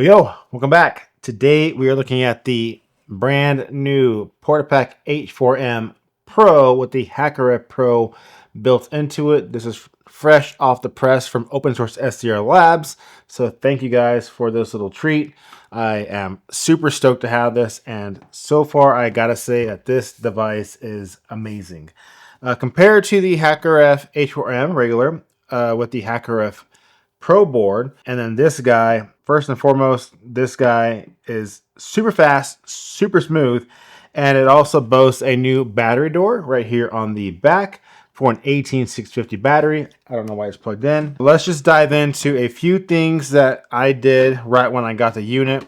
Yo, welcome back. Today we are looking at the brand new PortaPack H4M Pro with the HackRF Pro built into it. This is fresh off the press from OpenSourceSDR-Labs. So thank you guys for this little treat. I am super stoked to have this, and so far I gotta say that this device is amazing. Compared to the HackRF H4M regular with the HackRF Pro board, and then this guy, first and foremost, this guy is super fast, super smooth, and it also boasts a new battery door right here on the back for an 18650 battery. I don't know why it's plugged in. Let's just dive into a few things that I did right when I got the unit,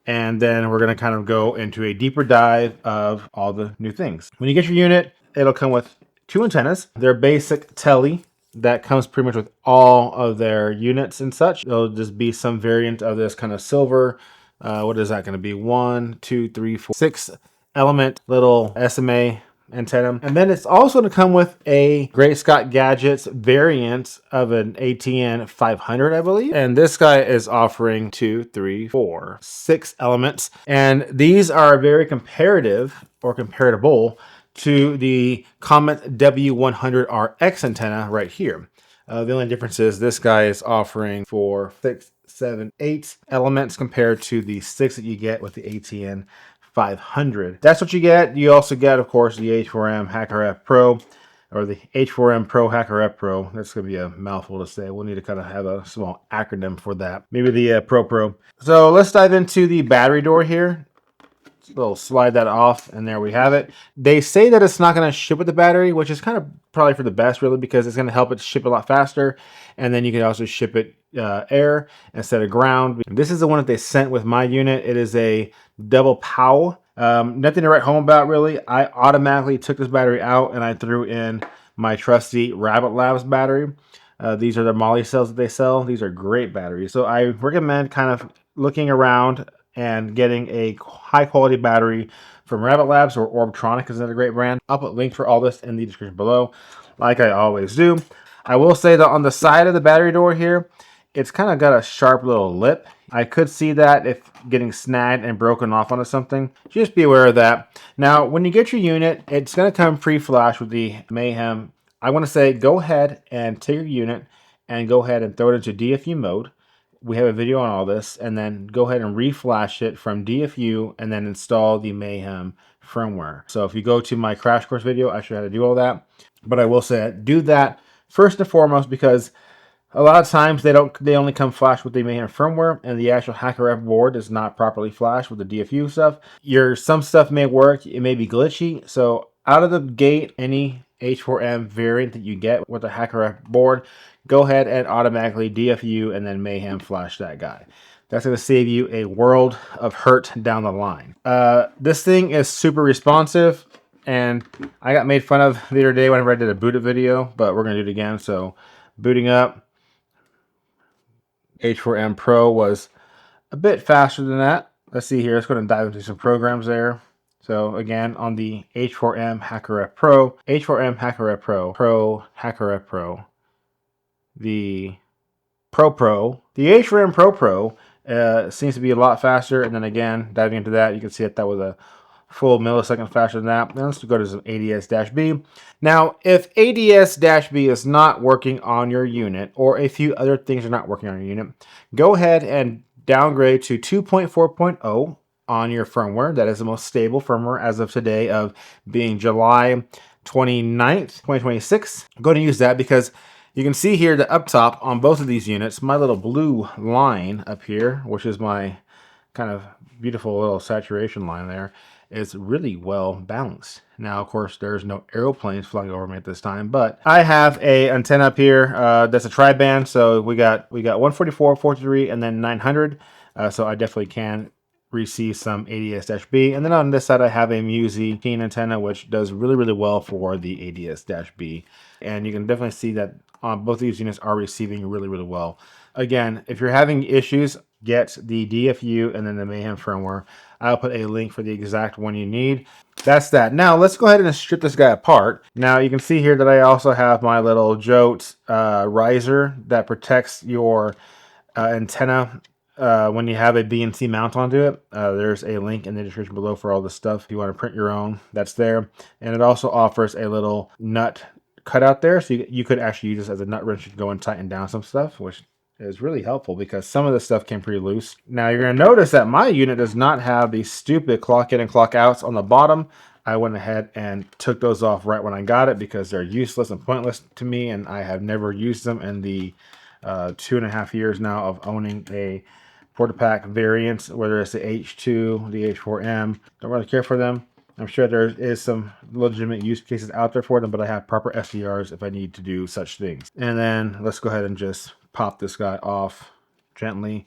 and then we're going to kind of go into a deeper dive of all the new things. When you get your unit, it'll come with two antennas. They're basic tele. That comes pretty much with all of their units and such. There'll just be some variant of this kind of silver. What is that going to be? 1, 2, 3, 4, 6 element little SMA antenna. And then it's also going to come with a Great Scott Gadgets variant of an ATN 500, I believe. And this guy is offering 2, 3, 4, 6 elements. And these are very comparative or comparable to the Comet W100RX antenna right here. The only difference is this guy is offering 4, 6, 7, 8 elements compared to the 6 that you get with the ATN 500. That's what you get. You also get, of course, the H4M HackRF Pro, or the H4M Pro HackRF Pro. That's going to be a mouthful to say. We'll need to kind of have a small acronym for that. Maybe the Pro. So let's dive into the battery door here. We'll slide that off, and there we have it. They say that it's not going to ship with the battery, which is kind of probably for the best, really, because it's going to help it ship a lot faster. And then you can also ship it air instead of ground. This is the one that they sent with my unit. It is a double POW. Nothing to write home about, really. I automatically took this battery out, and I threw in my trusty Rabbit Labs battery. These are the Moly cells that they sell. These are great batteries. So I recommend kind of looking around and getting a high quality battery from Rabbit Labs, or Orbtronic is another great brand. I'll put links for all this in the description below, like I always do. I will say that on the side of the battery door here, it's kind of got a sharp little lip. I could see that if getting snagged and broken off onto something. Just be aware of that. Now, when you get your unit, it's going to come pre-flash with the Mayhem. I want to say go ahead and take your unit and go ahead and throw it into DFU mode. We have a video on all this, and then go ahead and reflash it from DFU and then install the Mayhem firmware. So if you go to my crash course video, I show you how to do all that. But I will say, do that first and foremost, because a lot of times they only come flashed with the Mayhem firmware, and the actual HackRF board is not properly flashed with the DFU stuff. Some stuff may work, it may be glitchy. So out of the gate, any H4M variant that you get with the HackRF board, go ahead and automatically DFU and then Mayhem flash that guy. That's going to save you a world of hurt down the line. This thing is super responsive, and I got made fun of the other day whenever I did a boot up video, but we're going to do it again. So booting up, H4M Pro was a bit faster than that. Let's see here. Let's go ahead and dive into some programs there. So again, on the H4M HackRF Pro, H4M HackRF Pro, HackRF Pro, the Pro. The H4M Pro seems to be a lot faster. And then again, diving into that, you can see that was a full millisecond faster than that. Now let's go to some ADS-B. Now, if ADS-B is not working on your unit, or a few other things are not working on your unit, go ahead and downgrade to 2.4.0 on your firmware. That is the most stable firmware as of today, of being July 29th, 2026. I'm going to use that because you can see here that up top on both of these units, my little blue line up here, which is my kind of beautiful little saturation line there, is really well balanced. Now, of course, there's no airplanes flying over me at this time, but I have a antenna up here that's a tri-band. So we got 144, 423, and then 900. So I definitely can receive some ADS-B. And then on this side, I have a Musi teen antenna, which does really well for the ADS-B. And you can definitely see that both of these units are receiving really well. Again, if you're having issues, get the DFU and then the Mayhem firmware. I'll put a link for the exact one you need. That's that. Now let's go ahead and strip this guy apart. Now you can see here that I also have my little Jote riser that protects your antenna when you have a BNC mount onto it, there's a link in the description below for all this stuff. If you want to print your own, that's there. And it also offers a little nut cutout there, so you could actually use this as a nut wrench to go and tighten down some stuff, which is really helpful because some of this stuff came pretty loose. Now you're going to notice that my unit does not have these stupid clock in and clock outs on the bottom. I went ahead and took those off right when I got it because they're useless and pointless to me, and I have never used them in the 2.5 years now of owning a PortaPack variants, whether it's the H2, the H4M. Don't really care for them. I'm sure there is some legitimate use cases out there for them, but I have proper SDRs if I need to do such things. And then let's go ahead and just pop this guy off gently,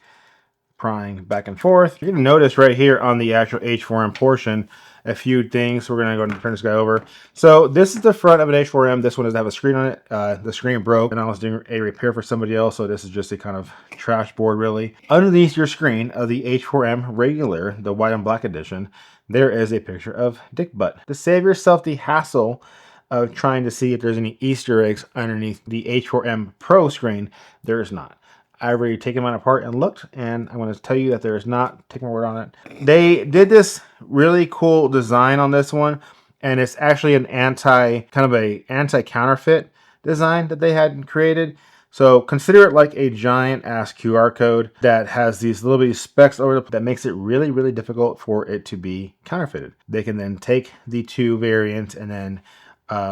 prying back and forth. You're going to notice right here on the actual H4M portion a few things. We're going to go ahead and turn this guy over. So this is the front of an H4M. This one doesn't have a screen on it. The screen broke and I was doing a repair for somebody else, so this is just a kind of trash board really. Underneath your screen of the H4M regular, the white and black edition, there is a picture of Dick Butt. To save yourself the hassle of trying to see if there's any Easter eggs underneath the H4M Pro screen, there is not. I've already taken mine apart and looked, and I'm going to tell you that there is not. Take my word on it. They did this really cool design on this one, and it's actually an anti-counterfeit design that they had created. So consider it like a giant ass QR code that has these little bitty specks over it that makes it really, really difficult for it to be counterfeited. They can then take the two variants and then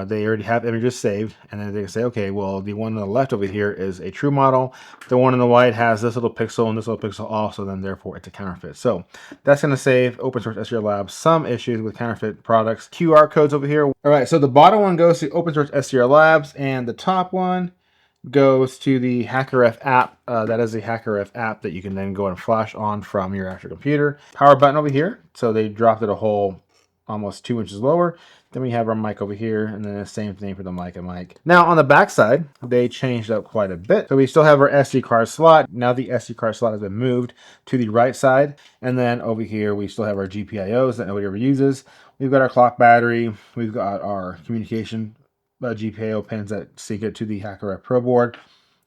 they already have images saved, and then they can say, okay, well, the one on the left over here is a true model. The one on the white has this little pixel and this little pixel also, then therefore it's a counterfeit. So that's going to save OpenSourceSDR-Labs some issues with counterfeit products. QR codes over here. All right, so the bottom one goes to OpenSourceSDR-Labs, and the top one goes to the HackRF app. That is a HackRF app that you can then go and flash on from your actual computer. Power button over here. So they dropped it a whole almost 2 inches lower. Then we have our mic over here, and then the same thing for the mic and mic. Now on the back side, they changed up quite a bit. So we still have our SD card slot. Now the SD card slot has been moved to the right side. And then over here, we still have our GPIOs that nobody ever uses. We've got our clock battery. We've got our communication GPIO pins that sync it to the HackRF Pro board.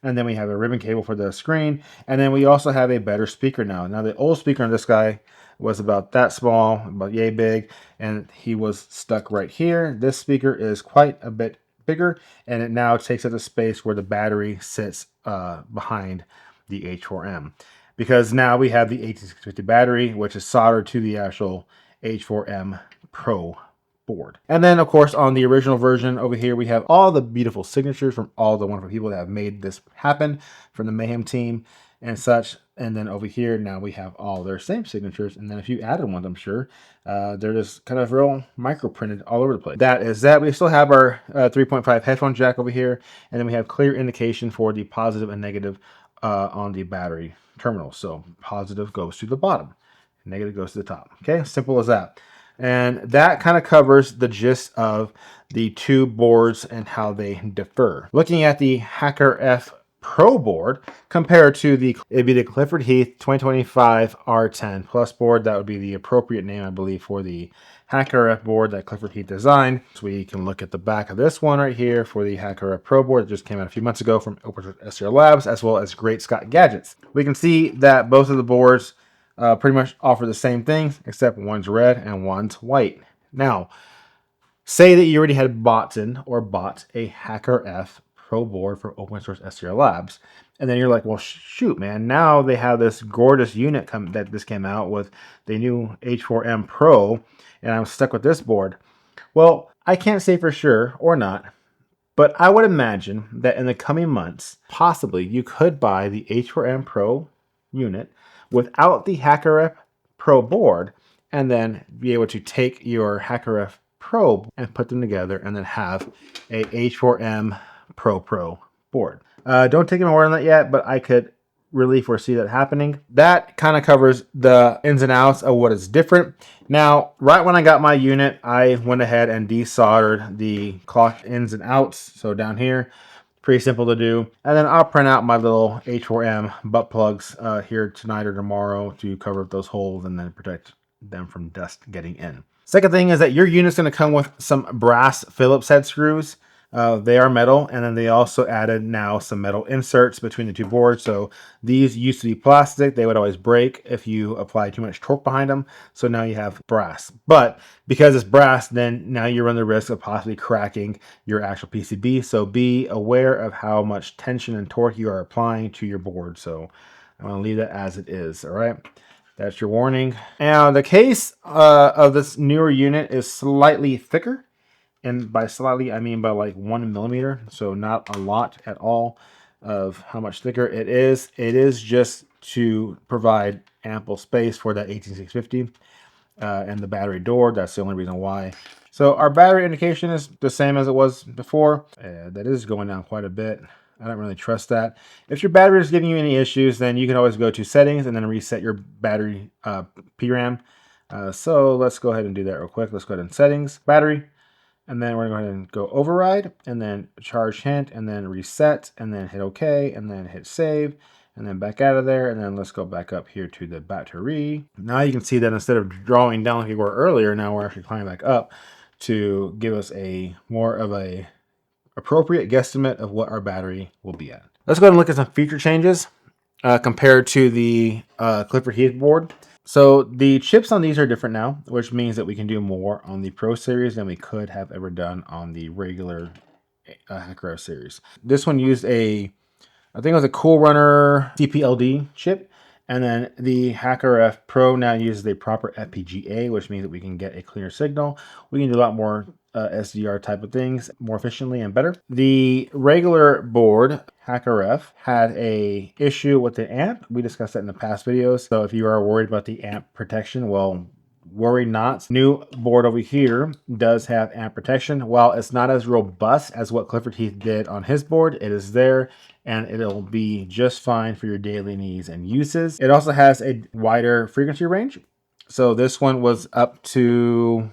And then we have a ribbon cable for the screen. And then we also have a better speaker now. Now the old speaker on this guy was about that small, about yay big, and he was stuck right here. This speaker is quite a bit bigger, and it now takes up the space where the battery sits behind the H4M. Because now we have the 18650 battery, which is soldered to the actual H4M Pro board. And then, of course, on the original version over here, we have all the beautiful signatures from all the wonderful people that have made this happen, from the Mayhem team and such. And then over here, now we have all their same signatures. And then if you added one, I'm sure, they're just kind of real micro printed all over the place. That is that. We still have our 3.5 headphone jack over here. And then we have clear indication for the positive and negative on the battery terminal. So positive goes to the bottom, negative goes to the top. Okay, simple as that. And that kind of covers the gist of the two boards and how they differ. Looking at the HackRF Pro board compared to it'd be the Clifford Heath 2025 R10 Plus board. That would be the appropriate name, I believe, for the HackRF board that Clifford Heath designed. So we can look at the back of this one right here for the HackRF Pro board that just came out a few months ago from OpenSourceSDR-Labs, as well as Great Scott Gadgets. We can see that both of the boards pretty much offer the same things, except one's red and one's white. Now, say that you already had bought a HackRF Pro board for OpenSourceSDR-Labs, and then you're like, well, shoot, man, now they have this gorgeous unit that this came out with the new H4M Pro, and I'm stuck with this board. Well, I can't say for sure or not, but I would imagine that in the coming months, possibly you could buy the H4M Pro unit without the HackRF Pro board, and then be able to take your HackRF Pro and put them together and then have a H4M Pro board. Don't take my word on that yet, but I could really foresee that happening. That kind of covers the ins and outs of what is different. Now, right when I got my unit, I went ahead and desoldered the clock ins and outs. So down here, pretty simple to do. And then I'll print out my little H4M butt plugs here tonight or tomorrow to cover up those holes and then protect them from dust getting in. Second thing is that your unit's going to come with some brass Phillips head screws. They are metal, and then they also added now some metal inserts between the two boards. So these used to be plastic. They would always break if you apply too much torque behind them. So now you have brass. But because it's brass, then now you run the risk of possibly cracking your actual PCB. So be aware of how much tension and torque you are applying to your board. So I'm going to leave that as it is. All right. That's your warning. Now, the case of this newer unit is slightly thicker. And by slightly, I mean by like 1 millimeter. So not a lot at all of how much thicker it is. It is just to provide ample space for that 18650 and the battery door. That's the only reason why. So our battery indication is the same as it was before. That is going down quite a bit. I don't really trust that. If your battery is giving you any issues, then you can always go to settings and then reset your battery PRAM. So let's go ahead and do that real quick. Let's go ahead and settings, battery. And then we're going to go ahead and go override, and then charge hint, and then reset, and then hit OK, and then hit save, and then back out of there. And then let's go back up here to the battery. Now you can see that instead of drawing down like we were earlier, now we're actually climbing back up to give us a more of a appropriate guesstimate of what our battery will be at. Let's go ahead and look at some feature changes compared to the Clifford Heath board. So the chips on these are different now, which means that we can do more on the Pro series than we could have ever done on the regular HackRF series. This one used I think it was a Cool Runner CPLD chip, and then the HackRF Pro now uses a proper FPGA, which means that we can get a cleaner signal. We can do a lot more SDR type of things more efficiently and better. The regular board, HackRF, had a issue with the amp. We discussed that in the past videos. So if you are worried about the amp protection, well, worry not. New board over here does have amp protection. While it's not as robust as what Clifford Heath did on his board, it is there and it'll be just fine for your daily needs and uses. It also has a wider frequency range. So this one was up to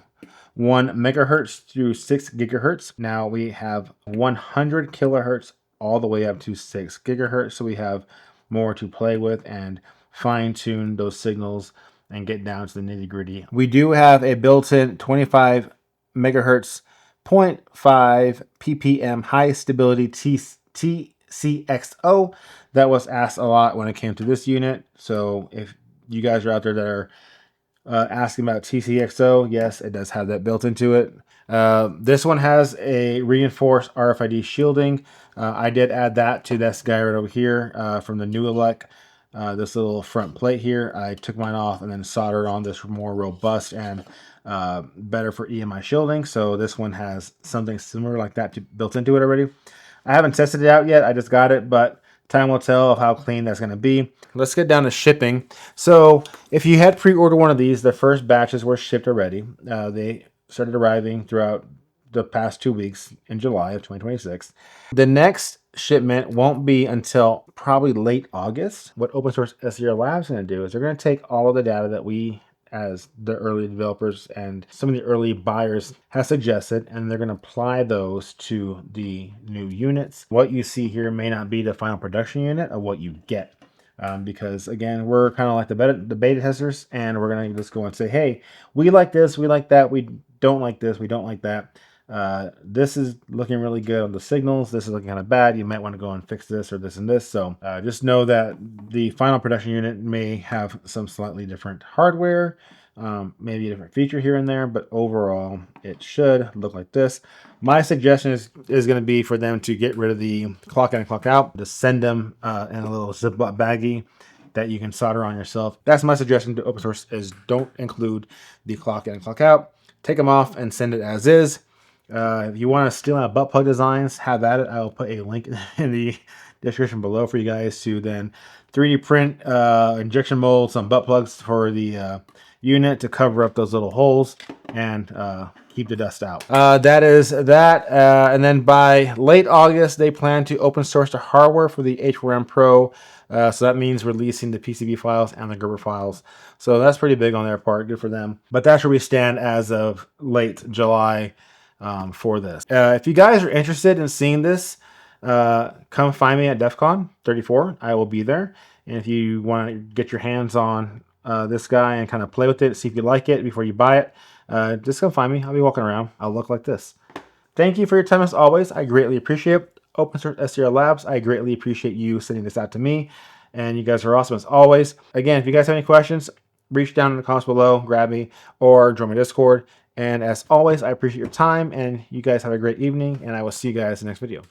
1 megahertz to 6 gigahertz. Now we have 100 kilohertz all the way up to 6 gigahertz. So we have more to play with and fine tune those signals and get down to the nitty gritty. We do have a built-in 25 megahertz 0.5 ppm high stability TCXO. That was asked a lot when it came to this unit. So if you guys are out there that are asking about TCXO, yes, it does have that built into it. This one has a reinforced RFID shielding. I did add that to this guy right over here from the new elect. This little front plate here, I took mine off and then soldered on this more robust and better for EMI shielding. So this one has something similar like that built into it already. I haven't tested it out yet. I just got it, but time will tell of how clean that's going to be. Let's get down to shipping. So if you had pre-ordered one of these, the first batches were shipped already. They started arriving throughout the past 2 weeks in July of 2026. The next shipment won't be until probably late August. What OpenSourceSDR-Labs is going to do is they're going to take all of the data that we as the early developers and some of the early buyers have suggested, and they're going to apply those to the new units. What you see here may not be the final production unit of what you get. Because again, we're kind of like the beta testers, and we're going to just go and say, hey, we like this, we like that, we don't like this, we don't like that. This is looking really good on the signals. This is looking kind of bad. You might want to go and fix this or this and this. So just know that the final production unit may have some slightly different hardware, maybe a different feature here and there, but overall it should look like this. My suggestion is going to be for them to get rid of the clock in and clock out, to send them in a little Ziploc baggie that you can solder on yourself. That's my suggestion to open source, is don't include the clock in and clock out. Take them off and send it as is. If you want to steal out butt plug designs, have at it. I will put a link in the description below for you guys to then 3D print, injection mold some butt plugs for the unit to cover up those little holes and keep the dust out. That is that. And then by late August, they plan to open source the hardware for the H4M Pro. So that means releasing the PCB files and the Gerber files. So that's pretty big on their part. Good for them. But that's where we stand as of late July. For this. If you guys are interested in seeing this, come find me at DEF CON 34. I will be there. And if you want to get your hands on this guy and kind of play with it, see if you like it before you buy it, just come find me. I'll be walking around. I'll look like this. Thank you for your time as always. I greatly appreciate it. OpenSourceSDR-Labs, I greatly appreciate you sending this out to me. And you guys are awesome as always. Again, if you guys have any questions, reach down in the comments below, grab me, or join my Discord. And as always, I appreciate your time, and you guys have a great evening, and I will see you guys in the next video.